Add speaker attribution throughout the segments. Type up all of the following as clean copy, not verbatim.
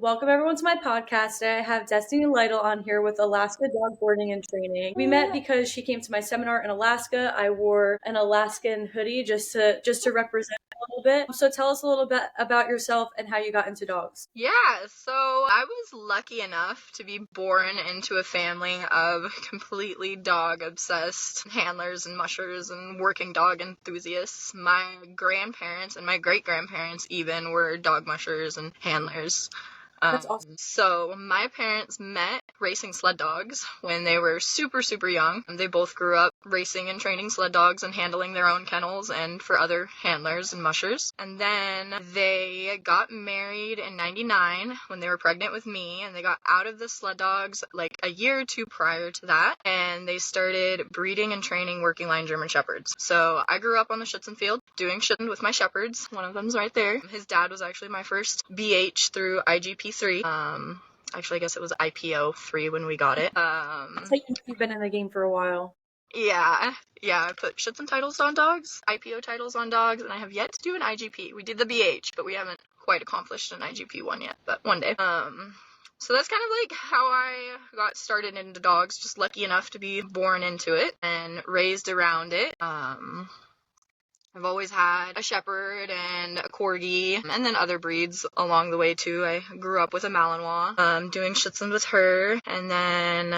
Speaker 1: Welcome everyone to my podcast. Today I have Destiny Lytle on here with Alaska Dog Boarding and Training. We met because she came to my seminar in Alaska. I wore an Alaskan hoodie just to represent a little bit. So tell us a little bit about yourself and how you got into dogs.
Speaker 2: Yeah, so I was lucky enough to be born into a family of completely dog-obsessed handlers and mushers and working dog enthusiasts. My grandparents and my great-grandparents even were dog mushers and handlers.
Speaker 1: That's awesome.
Speaker 2: So my parents met racing sled dogs when they were super, super young. They both grew up racing and training sled dogs and handling their own kennels and for other handlers and mushers. And then they got married in 99 when they were pregnant with me, and they got out of the sled dogs like a year or two prior to that, and they started breeding and training working line German Shepherds. So I grew up on the Schützenfield doing Schützen with my Shepherds. One of them's right there. His dad was actually my first BH through IGP3. Actually, I guess it was IPO 3 when we got it.
Speaker 1: That's like you've been in the game for a while.
Speaker 2: Yeah, I put Schützen titles on dogs, IPO titles on dogs, and I have yet to do an IGP. We did the BH, but we haven't quite accomplished an IGP one yet, but one day. So that's kind of like how I got started into dogs, just lucky enough to be born into it and raised around it. I've always had a Shepherd and a Corgi, and then other breeds along the way too. I grew up with a Malinois, doing Schützen with her, and then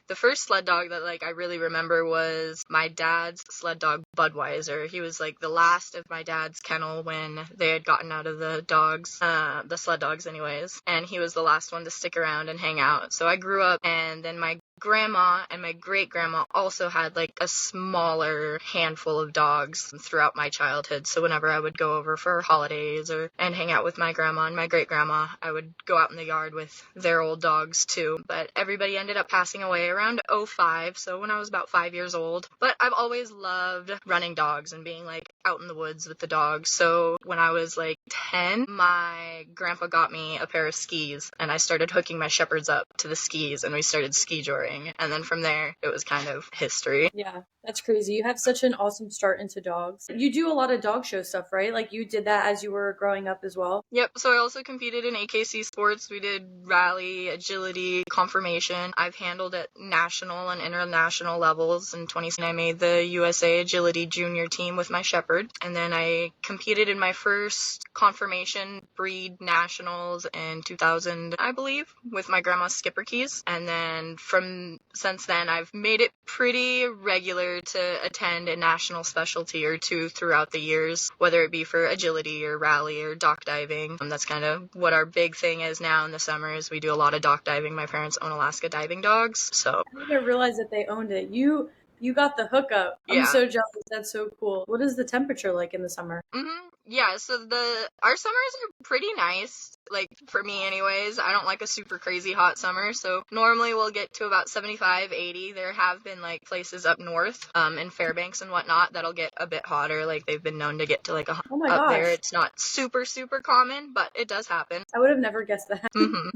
Speaker 2: the first sled dog that I really remember was my dad's sled dog Budweiser. He was the last of my dad's kennel when they had gotten out of the dogs, the sled dogs anyways, and he was the last one to stick around and hang out. So I grew up, and then my grandma and my great-grandma also had a smaller handful of dogs throughout my childhood. So whenever I would go over for holidays and hang out with my grandma and my great-grandma, I would go out in the yard with their old dogs too. But everybody ended up passing away around 2005, so when I was about 5 years old. But I've always loved running dogs and being out in the woods with the dogs. So when I was 10, my grandpa got me a pair of skis, and I started hooking my Shepherds up to the skis, and we started ski joring. And then from there, it was kind of history.
Speaker 1: Yeah, that's crazy. You have such an awesome start into dogs. You do a lot of dog show stuff, right? You did that as you were growing up as well?
Speaker 2: Yep, so I also competed in AKC sports. We did rally, agility, conformation. I've handled at national and international levels. In 2016, I made the USA Agility Junior team with my Shepherd. And then I competed in my first conformation breed nationals in 2000, I believe, with my grandma's Skipper Keys. And then since then, I've made it pretty regular to attend a national specialty or two throughout the years, whether it be for agility or rally or dock diving. That's kind of what our big thing is now in the summers. We do a lot of dock diving. My parents own Alaska diving dogs, so.
Speaker 1: I didn't realize that they owned it. You got the hookup. I'm so jealous. That's so cool. What is the temperature like in the summer?
Speaker 2: Yeah, so our summers are pretty nice, for me anyways. I don't like a super crazy hot summer, so normally we'll get to about 75, 80. There have been places up north, in Fairbanks and whatnot, that'll get a bit hotter. They've been known to get to
Speaker 1: oh my
Speaker 2: up
Speaker 1: gosh.
Speaker 2: there. It's not super, super common, but it does happen.
Speaker 1: I would have never guessed that,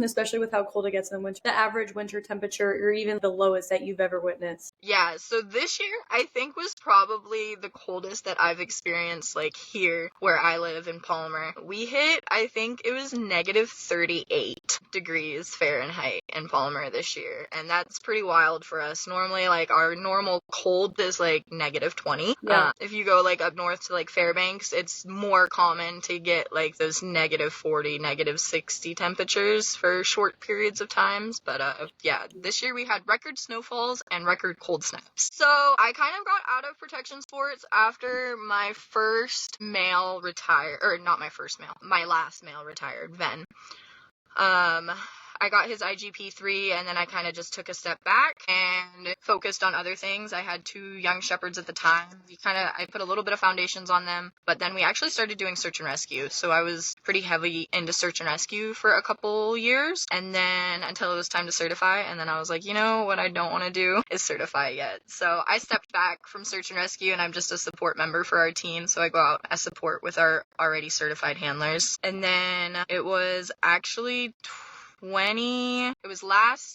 Speaker 1: especially with how cold it gets in the winter. The average winter temperature, or even the lowest that you've ever witnessed.
Speaker 2: Yeah, so this year I think was probably the coldest that I've experienced here where I live in Palmer. We hit, I think it was negative 38 degrees Fahrenheit in Palmer this year, and that's pretty wild for us. Normally our normal cold is negative 20.
Speaker 1: Yeah.
Speaker 2: If you go up north to Fairbanks, it's more common to get those negative 40, negative 60 temperatures for short periods of times. But yeah, this year we had record snowfalls and record cold snaps. So I kind of got out of protection sports after my first male retired, or not my first male, my last male retired, Ven. I got his IGP3, and then I kind of just took a step back and focused on other things. I had 2 young Shepherds at the time. I put a little bit of foundations on them, but then we actually started doing search and rescue. So I was pretty heavy into search and rescue for a couple years, and then until it was time to certify, and then I was like, what I don't want to do is certify yet. So I stepped back from search and rescue, and I'm just a support member for our team. So I go out as support with our already certified handlers. And then it was actually it was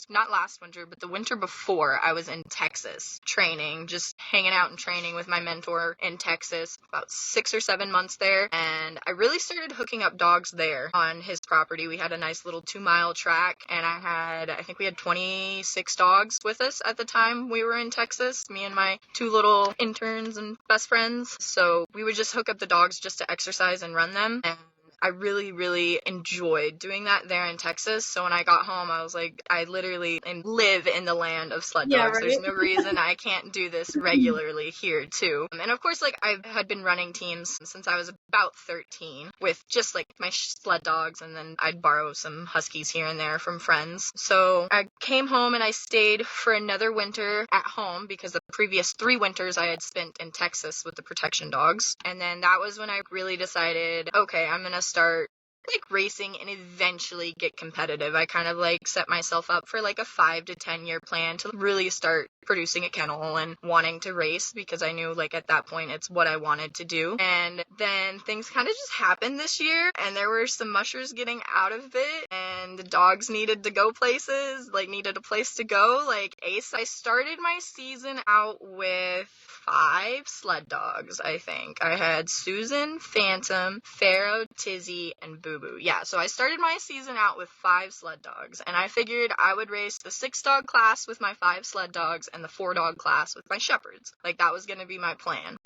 Speaker 2: not last winter, but the winter before, I was in Texas training, just hanging out and training with my mentor in Texas, about 6 or 7 months there. And I really started hooking up dogs there on his property. We had a nice little 2-mile track, and I think we had 26 dogs with us at the time we were in Texas, me and my 2 little interns and best friends. So we would just hook up the dogs just to exercise and run them. And I really, really enjoyed doing that there in Texas. So when I got home, I was like, I literally live in the land of sled dogs.
Speaker 1: Yeah, right?
Speaker 2: There's no reason I can't do this regularly here too. And of course, like, I had been running teams since I was about 13 with just like my sled dogs, and then I'd borrow some huskies here and there from friends. So I came home and I stayed for another winter at home because the previous 3 winters I had spent in Texas with the protection dogs. And then that was when I really decided, okay, I'm gonna start like racing and eventually get competitive. I kind of like set myself up for like a 5 to 10 year plan to really start producing a kennel and wanting to race, because I knew like at that point it's what I wanted to do. And then things kind of just happened this year, and there were some mushers getting out of it, and the dogs needed to go places, like needed a place to go. Like Ace, I started my season out with 5 sled dogs, I think. I had Susan, Phantom, Pharaoh, Tizzy, and Boo Boo. Yeah, so I started my season out with 5 sled dogs, and I figured I would race the 6 dog class with my 5 sled dogs and the 4 dog class with my shepherds. Like, that was going to be my plan.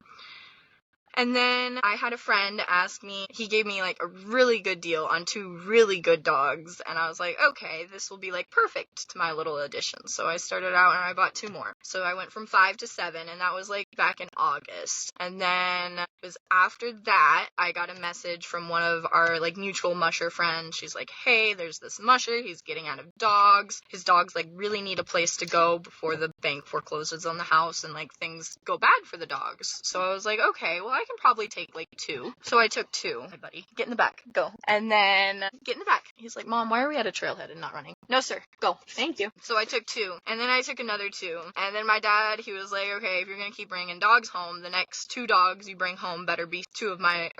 Speaker 2: And then I had a friend ask me, he gave me like a really good deal on 2 really good dogs. And I was like, okay, this will be like perfect to my little addition. So I started out and I bought 2 more. So I went from 5 to 7, and that was like back in August. And then it was after that, I got a message from one of our like mutual musher friends. She's like, hey, there's this musher. He's getting out of dogs. His dogs like really need a place to go before the bank forecloses on the house and like things go bad for the dogs. So I was like, okay, well, I can probably take like 2. So I took 2. Hey, buddy, get in the back. Go. And then get in the back. He's like, Mom, why are we at a trailhead and not running? No, sir. Go. Thank you. So I took 2. And then I took another 2. And then my dad, he was like, okay, if you're going to keep bringing dogs home, the next 2 dogs you bring home better be 2 of my,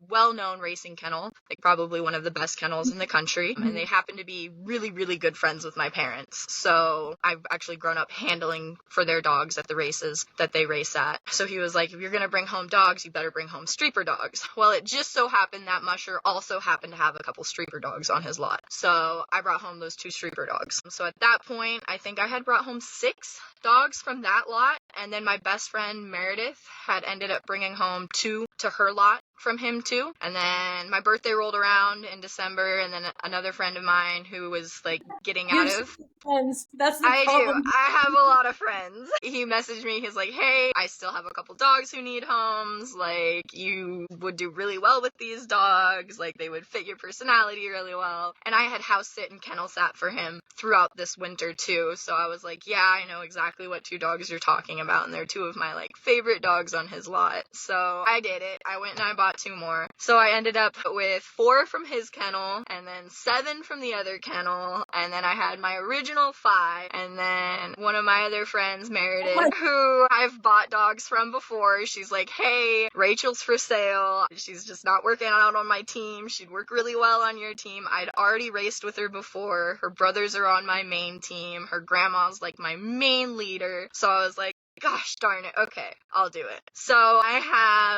Speaker 2: well-known racing kennel, like probably one of the best kennels in the country, and they happen to be really, really good friends with my parents. So I've actually grown up handling for their dogs at the races that they race at. So he was like, if you're gonna bring home dogs, you better bring home streeper dogs. Well, it just so happened that musher also happened to have a couple streeper dogs on his lot. So I brought home those 2 streeper dogs. So at that point, I think I had brought home 6 dogs from that lot, and then my best friend Meredith had ended up bringing home 2 to her lot from him too. And then my birthday rolled around in December, and then another friend of mine who was like getting out of
Speaker 1: friends. That's the
Speaker 2: I
Speaker 1: problem.
Speaker 2: do. I have a lot of friends. He messaged me. He's like, hey, I still have a couple dogs who need homes. Like, you would do really well with these dogs. Like, they would fit your personality really well. And I had house sit and kennel sat for him throughout this winter too. So I was like, yeah, I know exactly what 2 dogs you're talking about. And they're 2 of my like favorite dogs on his lot. So I did it. I went and I bought 2 more. So I ended up with 4 from his kennel, and then 7 from the other kennel, and then I had my original 5, and then one of my other friends, Meredith, who I've bought dogs from before, she's like, hey, Rachel's for sale. She's just not working out on my team. She'd work really well on your team. I'd already raced with her before. Her brothers are on my main team. Her grandma's like my main leader. So I was like, gosh darn it, okay, I'll do it. So I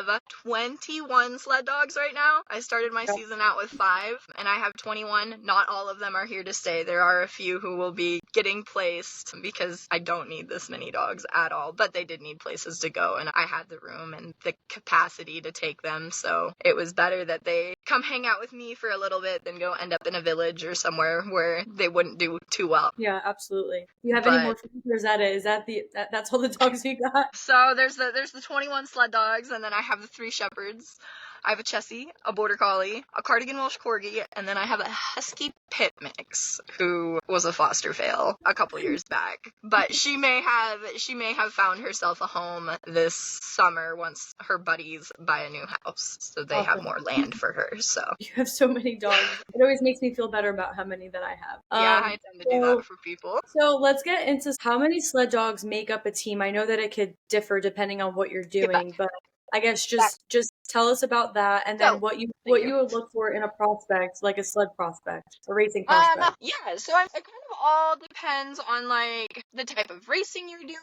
Speaker 2: have 21 sled dogs right now. I started my season out with 5, and I have 21. Not all of them are here to stay. There are a few who will be getting placed because I don't need this many dogs at all, but they did need places to go, and I had the room and the capacity to take them, so it was better that they come hang out with me for a little bit than go end up in a village or somewhere where they wouldn't do too well.
Speaker 1: Yeah, absolutely. Do you have any more friends, or is that it? Is that that's all the dogs you got?
Speaker 2: So there's the 21 sled dogs, and then I have the 3 shepherds. I have a Chessie, a Border Collie, a Cardigan Welsh Corgi, and then I have a Husky Pit Mix, who was a foster fail a couple years back. But she may have found herself a home this summer once her buddies buy a new house, so they have more land for her. So
Speaker 1: you have so many dogs. It always makes me feel better about how many that I have.
Speaker 2: Yeah, I tend to do that for people.
Speaker 1: So let's get into how many sled dogs make up a team. I know that it could differ depending on what you're doing, but I guess just tell us about that, and then
Speaker 2: So,
Speaker 1: what you
Speaker 2: thank
Speaker 1: what
Speaker 2: you.
Speaker 1: you would look for in a prospect, like a sled prospect, a racing prospect.
Speaker 2: Yeah, so it kind of all depends on like the type of racing you're doing.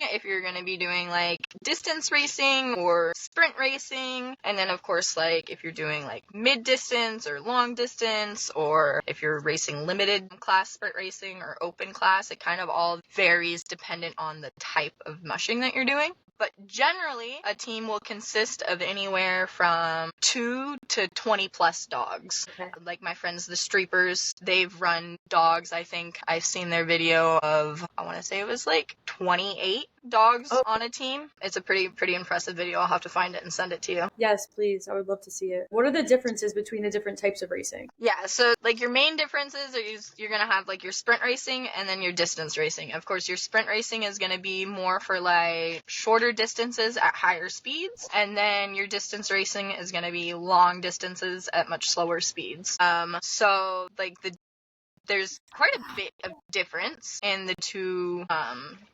Speaker 2: If you're going to be doing like distance racing or sprint racing, and then of course like if you're doing like mid distance or long distance, or if you're racing limited class sprint racing or open class, it kind of all varies dependent on the type of mushing that you're doing. But generally, a team will consist of anywhere from 2 to 20 plus dogs.
Speaker 1: Okay.
Speaker 2: Like my friends, the Streepers, they've run dogs. I think I've seen their video of, I want to say it was like 28 dogs
Speaker 1: Oh.
Speaker 2: on a team. It's a pretty impressive video. I'll have to find it and send it to you.
Speaker 1: Yes, please. I would love to see it. What are the differences between the different types of racing?
Speaker 2: Yeah, so like your main differences are you're going to have like your sprint racing and then your distance racing. Of course, your sprint racing is going to be more for like shorter distances at higher speeds, and then your distance racing is going to be long distances at much slower speeds. So like there's quite a bit of difference in the two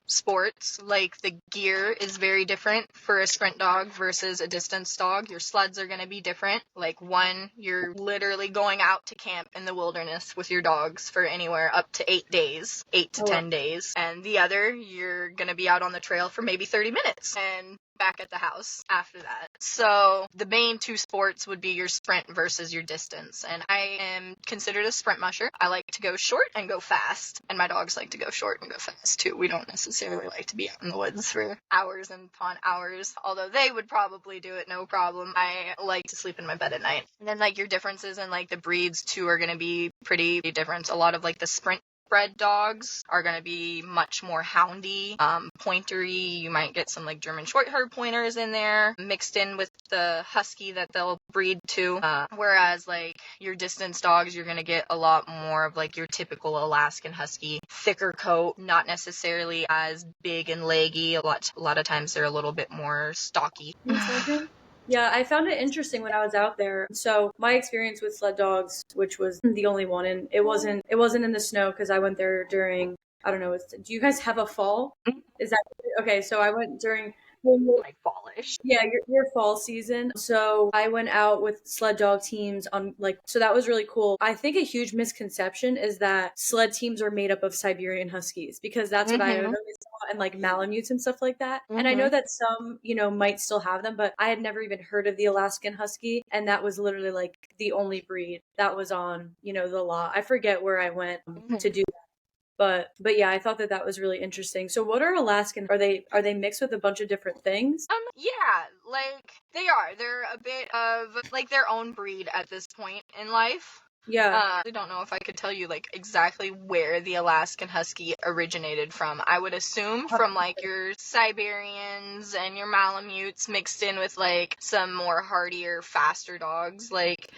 Speaker 2: sports. Like the gear is very different for a sprint dog versus a distance dog. Your sleds are going to be different. Like one, you're literally going out to camp in the wilderness with your dogs for anywhere up to 8 days, 8 to 10 days. And the other, you're going to be out on the trail for maybe 30 minutes and back at the house after that. So the main two sports would be your sprint versus your distance. And I am considered a sprint musher. I like to go short and go fast. And my dogs like to go short and go fast too. We don't necessarily like to be out in the woods for hours and upon hours, although they would probably do it no problem. I like to sleep in my bed at night. And then like your differences in like the breeds too are going to be pretty different. A lot of like the sprint bred dogs are going to be much more houndy, pointery. You might get some like German Shorthair pointers in there mixed in with the husky that they'll breed to. Whereas like your distance dogs, you're going to get a lot more of like your typical Alaskan husky, thicker coat, not necessarily as big and leggy. A lot of times they're a little bit more stocky.
Speaker 1: Yeah, I found it interesting when I was out there. So my experience with sled dogs, which was the only one, and it wasn't in the snow because I went there during, I don't know, do you guys have a fall? Is that okay? So I went during
Speaker 2: Like fallish.
Speaker 1: yeah, your fall season. So I went out with sled dog teams on like, so that was really cool. I think a huge misconception is that sled teams are made up of Siberian Huskies because that's what I always saw, and like Malamutes and stuff like that. And I know that some, might still have them, but I had never even heard of the Alaskan Husky. And that was literally like the only breed that was on, the lot. I forget where I went to do but yeah, I thought that was really interesting. So what are Alaskan? Are they mixed with a bunch of different things?
Speaker 2: Yeah, like they are. They're a bit of like their own breed at this point in life.
Speaker 1: Yeah.
Speaker 2: I don't know if I could tell you like exactly where the Alaskan Husky originated from. I would assume from like your Siberians and your Malamutes mixed in with like some more hardier, faster dogs like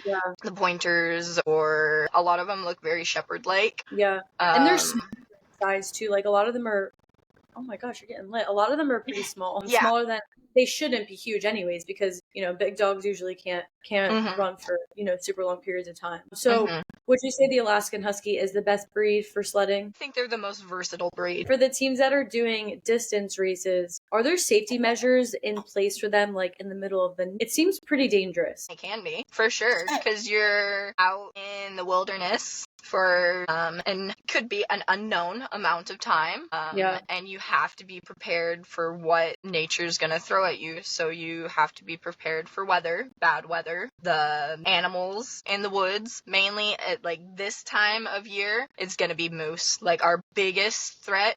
Speaker 2: the pointers, or a lot of them look very shepherd-like.
Speaker 1: Yeah. And they're small size too. Like a lot of them are, oh my gosh, you're getting lit. A lot of them are pretty small.
Speaker 2: Yeah.
Speaker 1: Smaller than, they shouldn't be huge anyways because, big dogs usually can't run for, super long periods of time. So would you say the Alaskan Husky is the best breed for sledding?
Speaker 2: I think they're the most versatile breed.
Speaker 1: For the teams that are doing distance races, are there safety measures in place for them, like in the middle of it seems pretty dangerous.
Speaker 2: It can be, for sure, because you're out in the wilderness for and could be an unknown amount of time, and you have to be prepared for what nature's going to throw at you. So you have to be prepared for bad weather, the animals in the woods. Mainly at like this time of year, it's going to be moose. Like our biggest threat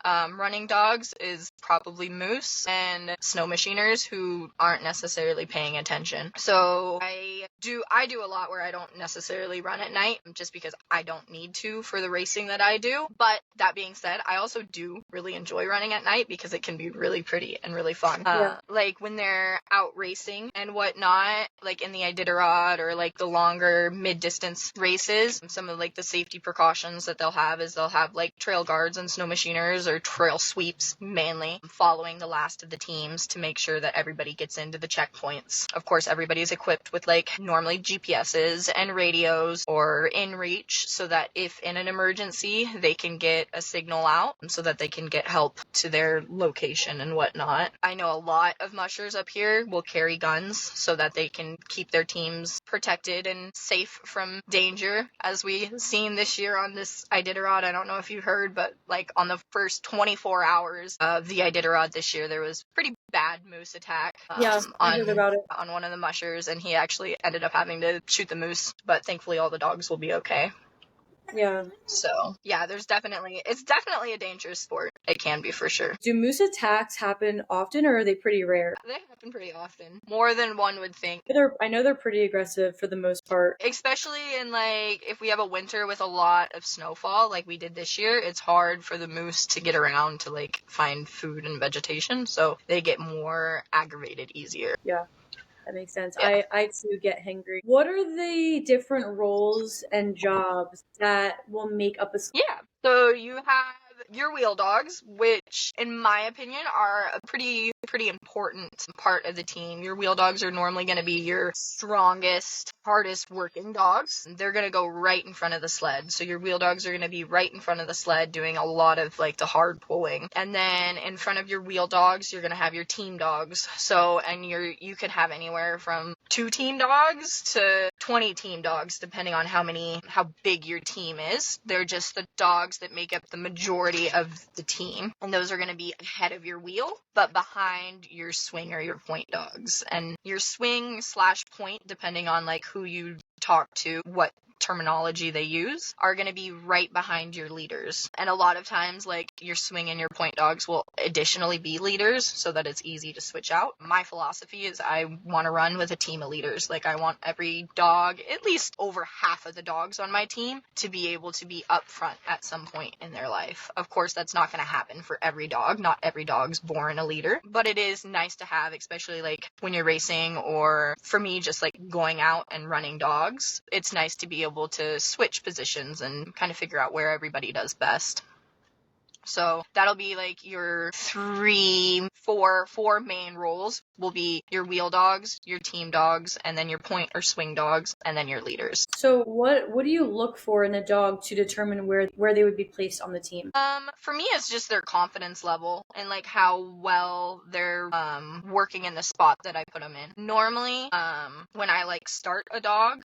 Speaker 2: running dogs is probably moose and snow machiners who aren't necessarily paying attention. So I do a lot where I don't necessarily run at night just because I don't need to for the racing that I do. But that being said, I also do really enjoy running at night because it can be really pretty and really fun. Like when they're out racing and whatnot, like in the Iditarod or like the longer mid-distance races, some of like the safety precautions that they'll have is they'll have like trail guards and snow machiners or trail sweeps mainly following the last of the teams to make sure that everybody gets into the checkpoints. Of course, everybody's equipped with like normally GPSs and radios or in reach, so that if in an emergency they can get a signal out so that they can get help to their location and whatnot. I know a lot of mushers up here will carry guns so that they can keep their teams protected and safe from danger. As we seen this year on this Iditarod, I don't know if you heard, but like on the first 24 hours of the Iditarod this year, there was pretty bad moose attack
Speaker 1: Yeah, I heard about it.
Speaker 2: on one of the mushers, and he actually ended up having to shoot the moose, but thankfully all the dogs will be okay.
Speaker 1: Yeah.
Speaker 2: So yeah, it's definitely a dangerous sport. It can be, for sure.
Speaker 1: Do moose attacks happen often, or are they pretty rare?
Speaker 2: They happen pretty often, more than one would think.
Speaker 1: I know they're pretty aggressive for the most part.
Speaker 2: Especially in, like, if we have a winter with a lot of snowfall like we did this year, it's hard for the moose to get around to, like, find food and vegetation, so they get more aggravated easier.
Speaker 1: Yeah, that makes sense.
Speaker 2: Yeah.
Speaker 1: I too get hangry. What are the different roles and jobs that will make up a
Speaker 2: Yeah, so you have your wheel dogs, which in my opinion are a pretty important part of the team. Your wheel dogs are normally going to be your strongest, hardest working dogs. They're going to go right in front of the sled. So your wheel dogs are going to be right in front of the sled doing a lot of like the hard pulling. And then in front of your wheel dogs, you're going to have your team dogs. So, and you could have anywhere from 2 team dogs to 20 team dogs, depending on how big your team is. They're just the dogs that make up the majority of the team. And those are going to be ahead of your wheel, but behind your swing or your point dogs. And your swing / point, depending on like who you talk to, what terminology they use, are going to be right behind your leaders. And a lot of times, like, your swing and your point dogs will additionally be leaders so that it's easy to switch out. My philosophy is I want to run with a team of leaders. Like, I want every dog, at least over half of the dogs on my team, to be able to be up front at some point in their life. Of course, that's not going to happen for every dog. Not every dog's born a leader, but it is nice to have, especially like when you're racing, or for me, just like going out and running dogs. It's nice to be able to switch positions and kind of figure out where everybody does best. So that'll be like your 4 main roles will be your wheel dogs, your team dogs, and then your point or swing dogs, and then your leaders.
Speaker 1: So what do you look for in a dog to determine where they would be placed on the team?
Speaker 2: For me, it's just their confidence level and like how well they're working in the spot that I put them in. Normally, when I like start a dog,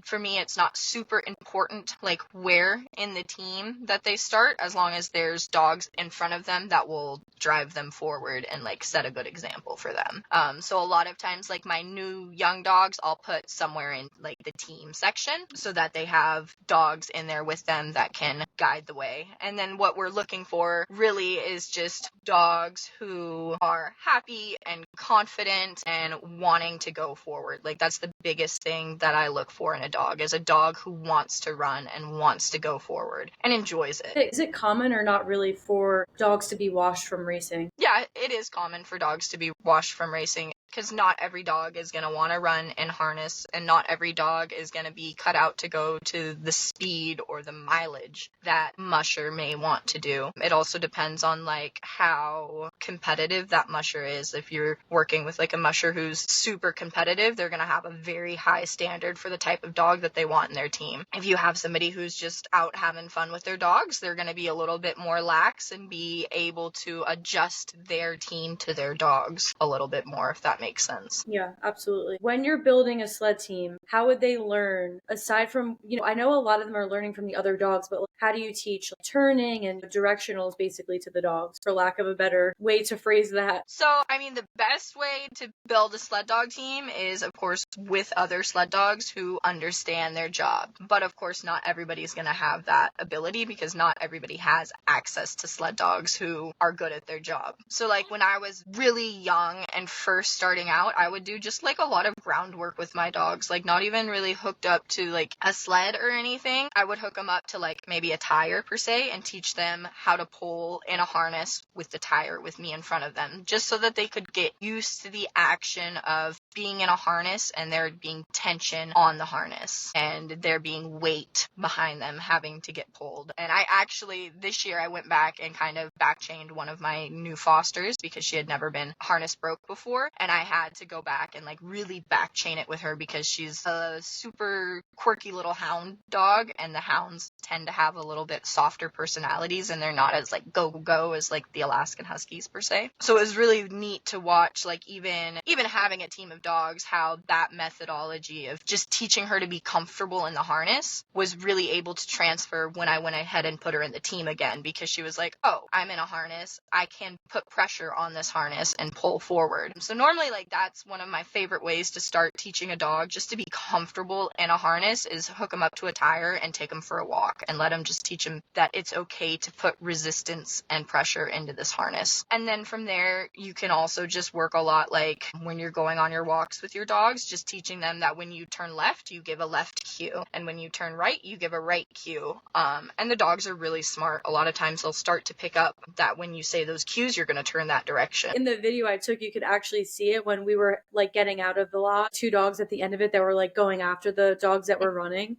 Speaker 2: for me, it's not super important, like, where in the team that they start, as long as there's dogs in front of them that will drive them forward and, like, set a good example for them. So a lot of times, like, my new young dogs, I'll put somewhere in, like, the team section so that they have dogs in there with them that can guide the way. And then what we're looking for really is just dogs who are happy and confident and wanting to go forward. Like, that's the biggest thing that I look for in a dog, is a dog who wants to run and wants to go forward and enjoys it.
Speaker 1: Is it common or not really for dogs to be washed from racing?
Speaker 2: Yeah, it is common for dogs to be washed from racing, because not every dog is going to want to run in harness, and not every dog is going to be cut out to go to the speed or the mileage that musher may want to do. It also depends on like how competitive that musher is. If you're working with like a musher who's super competitive, they're going to have a very high standard for the type of dog that they want in their team. If you have somebody who's just out having fun with their dogs, they're going to be a little bit more lax and be able to adjust their team to their dogs a little bit more, if that makes sense.
Speaker 1: Yeah, absolutely. When you're building a sled team, how would they learn, aside from, I know a lot of them are learning from the other dogs, but how do you teach turning and directionals basically to the dogs, for lack of a better way to phrase that?
Speaker 2: So, I mean, the best way to build a sled dog team is, of course, with other sled dogs who understand their job. But, of course, not everybody's going to have that ability, because not everybody has access to sled dogs who are good at their job. So, like, when I was really young and first starting out, I would do just, like, a lot of groundwork with my dogs. Like, not even really hooked up to, like, a sled or anything. I would hook them up to, like, maybe a tire, per se, and teach them how to pull in a harness with the tire with me in front of them, just so that they could get used to the action of being in a harness and there being tension on the harness and there being weight behind them having to get pulled. And I actually, this year, I went back and kind of back chained one of my new fosters because she had never been harness broke before, and I had to go back and like really back chain it with her because she's a super quirky little hound dog, and the hounds tend to have a little bit softer personalities and they're not as like go as like the Alaskan Huskies per se. So it was really neat to watch, like even having a team of dogs, how that methodology of just teaching her to be comfortable in the harness was really able to transfer when I went ahead and put her in the team again, because she was like, oh, I'm in a harness, I can put pressure on this harness and pull forward. So normally, like, that's one of my favorite ways to start teaching a dog just to be comfortable in a harness, is hook them up to a tire and take them for a walk and let them just teach them that it's okay to put resistance and pressure into this harness. And then from there, you can also just work a lot, like when you're going on your walks with your dogs, just teaching them that when you turn left, you give a left cue, and when you turn right, you give a right cue. And the dogs are really smart. A lot of times they'll start to pick up that when you say those cues, you're going to turn that direction.
Speaker 1: In the video I took, you could actually see it when we were like getting out of the lot. 2 dogs at the end of it that were like going after the dogs that were running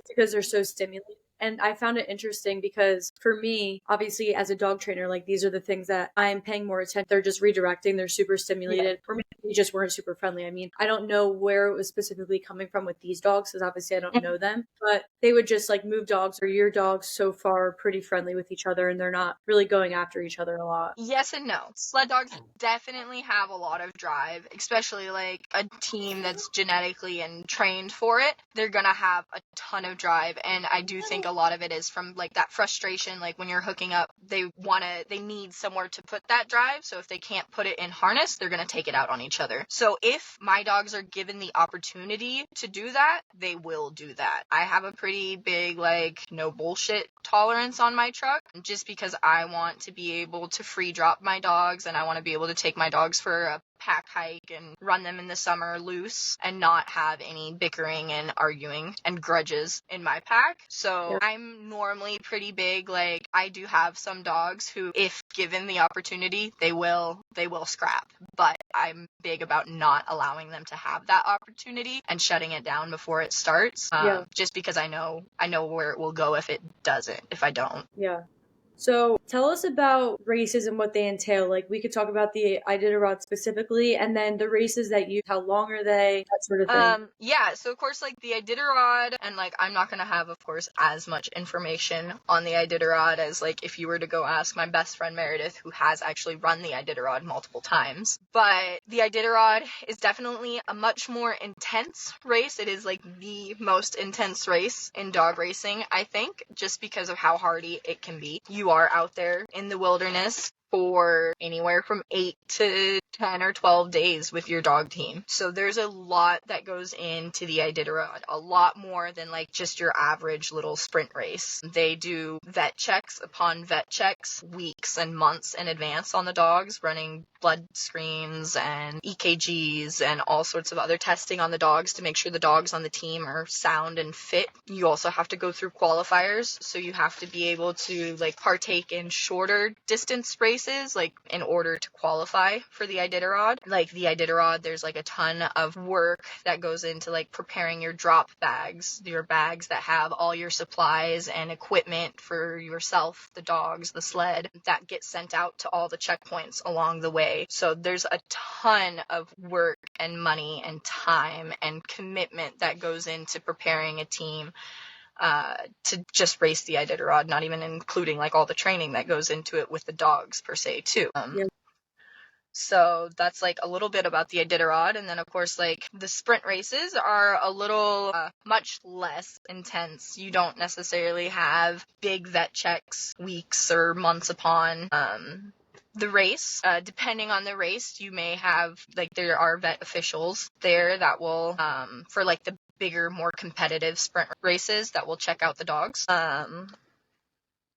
Speaker 1: because they're so stimulating. And I found it interesting because for me, obviously as a dog trainer, like these are the things that I'm paying more attention. They're just redirecting. They're super stimulated. Yeah. For me, they just weren't super friendly. I mean, I don't know where it was specifically coming from with these dogs because obviously I don't know them, but they would just like move dogs, or your dogs so far pretty friendly with each other and they're not really going after each other a lot.
Speaker 2: Yes and no. Sled dogs definitely have a lot of drive, especially like a team that's genetically and trained for it. They're gonna have a ton of drive, and I do think a lot of it is from like that frustration, like when you're hooking up, they need somewhere to put that drive, so if they can't put it in harness, they're gonna take it out on each other. So if my dogs are given the opportunity to do that, they will do that. I have a pretty big like no bullshit tolerance on my truck, just because I want to be able to free drop my dogs, and I want to be able to take my dogs for a pack hike and run them in the summer loose and not have any bickering and arguing and grudges in my pack. So yeah. I'm normally pretty big. Like, I do have some dogs who, if given the opportunity, they will scrap, but I'm big about not allowing them to have that opportunity and shutting it down before it starts. Just because I know where it will go if I don't.
Speaker 1: Yeah. So tell us about races and what they entail. Like, we could talk about the Iditarod specifically, and then the races that how long are they, that sort of thing.
Speaker 2: Yeah, so of course, like the Iditarod, and like I'm not going to have, of course, as much information on the Iditarod as like if you were to go ask my best friend Meredith, who has actually run the Iditarod multiple times. But the Iditarod is definitely a much more intense race. It is like the most intense race in dog racing, I think, just because of how hardy it can be. You are out there in the wilderness for anywhere from 8 to 10 or 12 days with your dog team. So there's a lot that goes into the Iditarod, a lot more than like just your average little sprint race. They do vet checks upon vet checks weeks and months in advance on the dogs, running blood screens and EKGs and all sorts of other testing on the dogs to make sure the dogs on the team are sound and fit. You also have to go through qualifiers, so you have to be able to like partake in shorter distance races, like in order to qualify for the Iditarod. Like the Iditarod, there's like a ton of work that goes into like preparing your drop bags, your bags that have all your supplies and equipment for yourself, the dogs, the sled, that gets sent out to all the checkpoints along the way. So there's a ton of work and money and time and commitment that goes into preparing a team to just race the Iditarod, not even including like all the training that goes into it with the dogs per se too. So that's like a little bit about the Iditarod. And then of course, like the sprint races are a little much less intense. You don't necessarily have big vet checks weeks or months upon the race. Depending on the race, you may have, like, there are vet officials there that will, for like the bigger, more competitive sprint races, that will check out the dogs.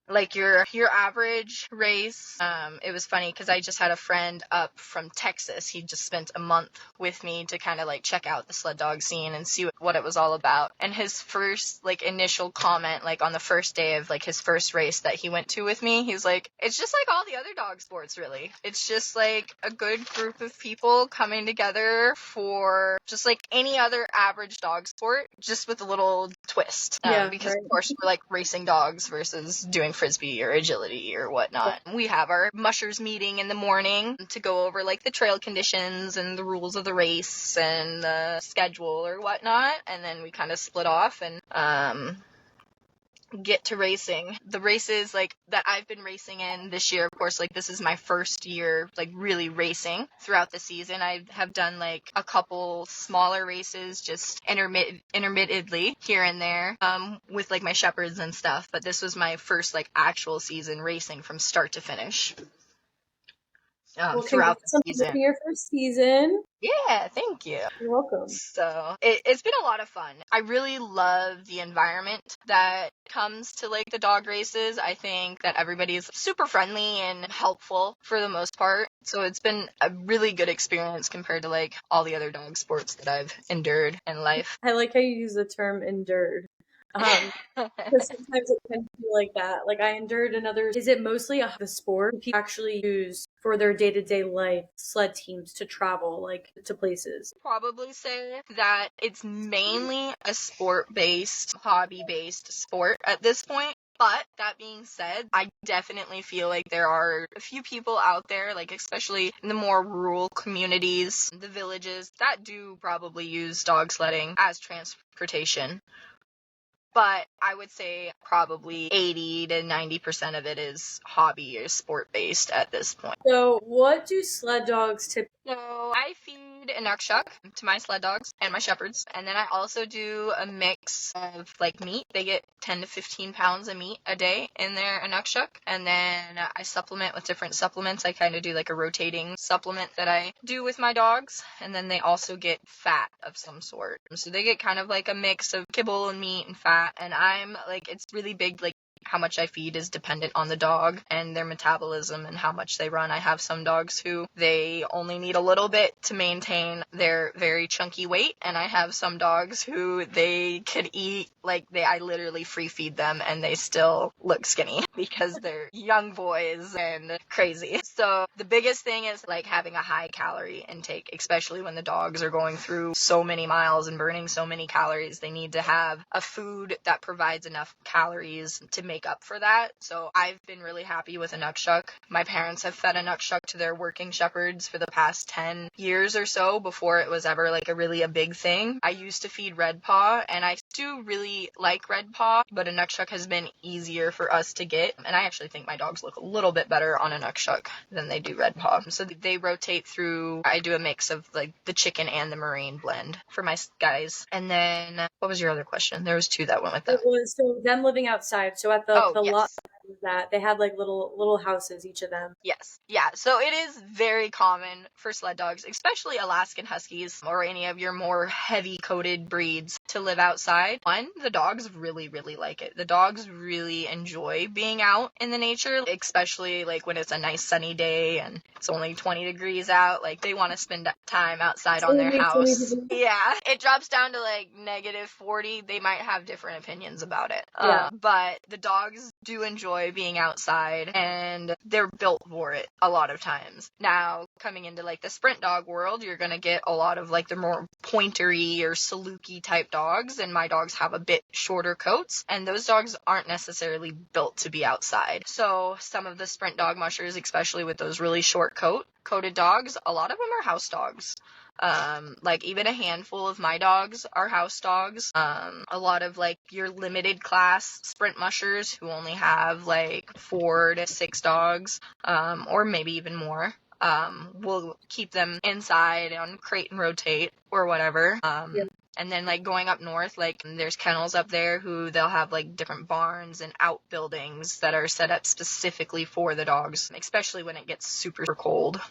Speaker 2: like your average race. It was funny because I just had a friend up from Texas. He just spent a month with me to kind of like check out the sled dog scene and see what it was all about. And his first like initial comment, like on the first day of like his first race that he went to with me, he's like, it's just like all the other dog sports, really. It's just like a good group of people coming together for just like any other average dog sport, just with a little twist. Because of course we're like racing dogs versus doing frisbee or agility or whatnot. We have our mushers meeting in the morning to go over like the trail conditions and the rules of the race and the schedule or whatnot, and then we kind of split off and get to racing. The races like that I've been racing in this year, of course, like this is my first year like really racing throughout the season. I have done like a couple smaller races just intermittently here and there with like my shepherds and stuff, but this was my first like actual season racing from start to finish.
Speaker 1: Well,
Speaker 2: throughout
Speaker 1: congrats
Speaker 2: the
Speaker 1: on
Speaker 2: season.
Speaker 1: your first season.
Speaker 2: Yeah, thank you.
Speaker 1: You're welcome.
Speaker 2: So it's been a lot of fun. I really love the environment that comes to like the dog races. I think that everybody's super friendly and helpful for the most part. So it's been a really good experience compared to like all the other dog sports that I've endured in life.
Speaker 1: I like how you use the term endured. Because sometimes it can feel like that. Like I endured another. Is it mostly the sport people actually use for their day-to-day life sled teams to travel like to places?
Speaker 2: Probably say that it's mainly a sport-based, hobby-based sport at this point. But that being said, I definitely feel like there are a few people out there, like especially in the more rural communities, the villages, that do probably use dog sledding as transportation. But I would say probably 80 to 90% of it is hobby or sport-based at this point.
Speaker 1: So what do sled dogs typically?
Speaker 2: So I feed an Inukshuk to my sled dogs and my shepherds, and then I also do a mix of like meat. They get 10 to 15 pounds of meat a day in their Inukshuk, and then I supplement with different supplements. I kind of do like a rotating supplement that I do with my dogs, and then they also get fat of some sort. So they get kind of like a mix of kibble and meat and fat, and I'm like, it's really big, like how much I feed is dependent on the dog and their metabolism and how much they run. I have some dogs who they only need a little bit to maintain their very chunky weight, and I have some dogs who they could eat like I literally free feed them and they still look skinny because they're young boys and crazy. So the biggest thing is like having a high calorie intake, especially when the dogs are going through so many miles and burning so many calories. They need to have a food that provides enough calories to make up for that. So I've been really happy with Inukshuk. My parents have fed Inukshuk to their working shepherds for the past 10 years or so before it was ever like a big thing. I used to feed Red Paw, and I do really like Red Paw, but Inukshuk has been easier for us to get, and I actually think my dogs look a little bit better on Inukshuk than they do Red Paw. So they rotate through. I do a mix of like the chicken and the marine blend for my guys. And then what was your other question? There was two that went with that.
Speaker 1: It was so them living outside. So at the
Speaker 2: Yes.
Speaker 1: lot that they had like little houses, each of them.
Speaker 2: Yes. Yeah. So it is very common for sled dogs, especially Alaskan Huskies or any of your more heavy coated breeds, to live outside. One, the dogs really, really like it. The dogs really enjoy being out in the nature, especially like when it's a nice sunny day and it's only 20 degrees out. Like they want to spend time outside on their house. Yeah. It drops down to like -40. They might have different opinions about it.
Speaker 1: Yeah.
Speaker 2: But the dogs do enjoy being outside and they're built for it a lot of times. Now, coming into like the sprint dog world, you're gonna get a lot of like the more pointery or Saluki type dogs, and my dogs have a bit shorter coats, and those dogs aren't necessarily built to be outside. So some of the sprint dog mushers, especially with those really short coated dogs, a lot of them are house dogs. Like even a handful of my dogs are house dogs. A lot of like your limited class sprint mushers who only have like 4 to 6 dogs, or maybe even more. We'll keep them inside on crate and rotate or whatever. And then like going up north, like there's kennels up there who they'll have like different barns and outbuildings that are set up specifically for the dogs, especially when it gets super cold.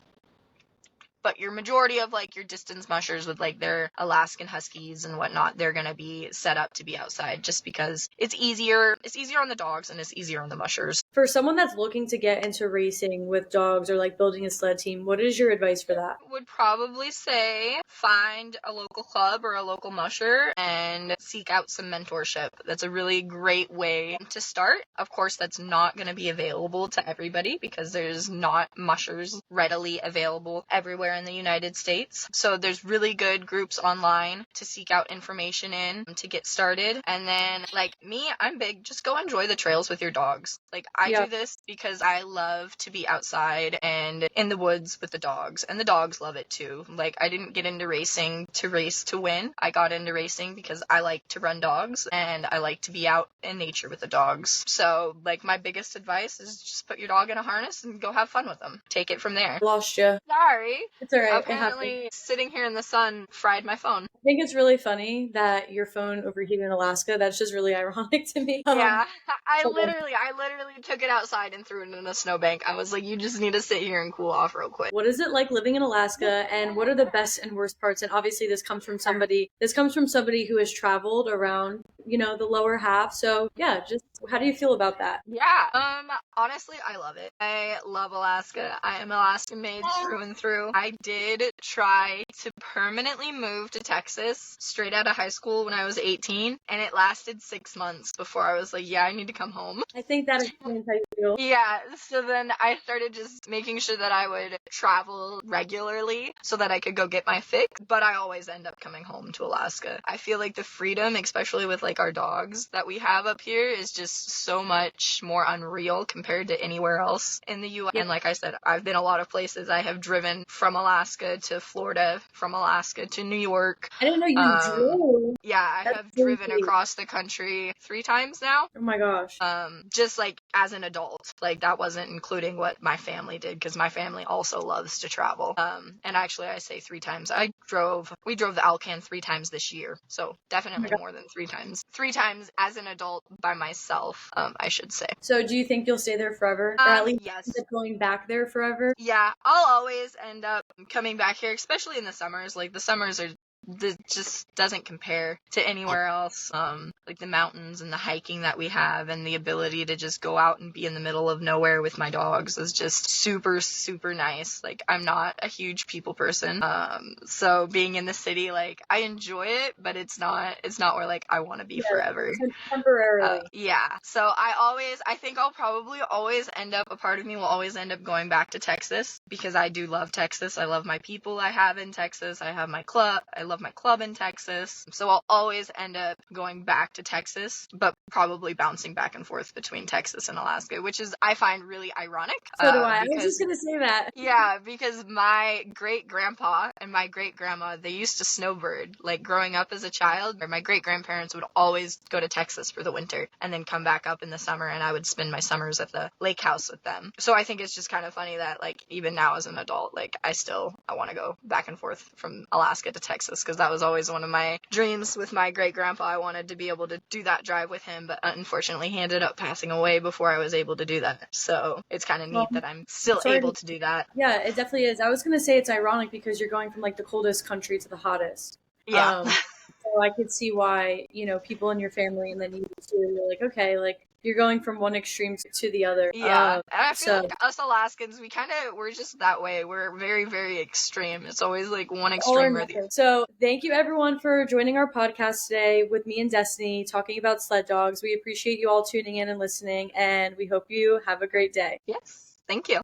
Speaker 2: But your majority of like your distance mushers with like their Alaskan Huskies and whatnot, they're gonna be set up to be outside just because it's easier on the dogs and it's easier on the mushers.
Speaker 1: For someone that's looking to get into racing with dogs or like building a sled team, what is your advice for that?
Speaker 2: Would probably say find a local club or a local musher and seek out some mentorship. That's a really great way to start. Of course, that's not going to be available to everybody because there's not mushers readily available everywhere in the United States. So there's really good groups online to seek out information in to get started. And then like me, I'm big, just go enjoy the trails with your dogs. Like I do this because I love to be outside and in the woods with the dogs, and the dogs love it too. Like I didn't get into racing to race to win. I got into racing because I like to run dogs and I like to be out in nature with the dogs. So like my biggest advice is just put your dog in a harness and go have fun with them. Take it from there.
Speaker 1: Lost you.
Speaker 2: Sorry.
Speaker 1: It's all right.
Speaker 2: Apparently sitting here in the sun fried my phone.
Speaker 1: I think it's really funny that your phone overheated in Alaska. That's just really ironic to me.
Speaker 2: Yeah, I literally took it outside and threw it in a snowbank. I was like, you just need to sit here and cool off real quick.
Speaker 1: What is it like living in Alaska, and what are the best and worst parts? And obviously this comes from somebody who has traveled around, the lower half. So yeah, just how do you feel about that?
Speaker 2: Yeah, honestly, I love it. I love Alaska. I am Alaskan made through and through. I did try to permanently move to Texas straight out of high school when I was 18, and it lasted 6 months before I was like, yeah, I need to come home.
Speaker 1: I think that explains how you feel.
Speaker 2: Yeah, so then I started just making sure that I would travel regularly so that I could go get my fix, but I always end up coming home to Alaska. I feel like the freedom, especially with like our dogs that we have up here, is just so much more unreal compared to anywhere else in the U.S. And like I said, I've been a lot of places. I have driven from Alaska to Florida, from Alaska to New York.
Speaker 1: I didn't know you drove.
Speaker 2: Yeah, I have driven across the country 3 times now.
Speaker 1: Oh my gosh.
Speaker 2: Just like as an adult, like that wasn't including what my family did, because my family also loves to travel. And actually I say 3 times. We drove the Alaskan 3 times this year. So definitely more than 3 times. 3 times as an adult by myself, I should say.
Speaker 1: So do you think you'll stay there forever? Or at least
Speaker 2: yes.
Speaker 1: end up going back there forever?
Speaker 2: Yeah, I'll always end up coming back here, especially in the summers. Like the summers just doesn't compare to anywhere else. Like the mountains and the hiking that we have and the ability to just go out and be in the middle of nowhere with my dogs is just super, super nice. Like I'm not a huge people person. So being in the city, like I enjoy it, but it's not where like I want to be forever.
Speaker 1: Temporarily.
Speaker 2: Yeah. So I think I'll probably always end up, a part of me will always end up going back to Texas because I do love Texas. I love my people I have in Texas. I have my club. I love my club in Texas. So I'll always end up going back to Texas, but probably bouncing back and forth between Texas and Alaska, which is, I find really ironic.
Speaker 1: So do I. I was just going to say that.
Speaker 2: Yeah, because my great-grandpa and my great-grandma, they used to snowbird. Like growing up as a child, my great-grandparents would always go to Texas for the winter and then come back up in the summer, and I would spend my summers at the lake house with them. So I think it's just kind of funny that like even now as an adult, like I want to go back and forth from Alaska to Texas, because that was always one of my dreams with my great-grandpa. I wanted to be able to do that drive with him, but unfortunately he ended up passing away before I was able to do that. So it's kind of neat that I'm still able to do that.
Speaker 1: Yeah, it definitely is. I was going to say it's ironic because you're going from like the coldest country to the hottest.
Speaker 2: Yeah.
Speaker 1: So I could see why, people in your family, and then you're like, okay, like you're going from one extreme to the other.
Speaker 2: Yeah. And I feel like us Alaskans, we're just that way. We're very, very extreme. It's always like one extreme or the other.
Speaker 1: So thank you everyone for joining our podcast today with me and Destiny talking about sled dogs. We appreciate you all tuning in and listening, and we hope you have a great day.
Speaker 2: Yes. Thank you.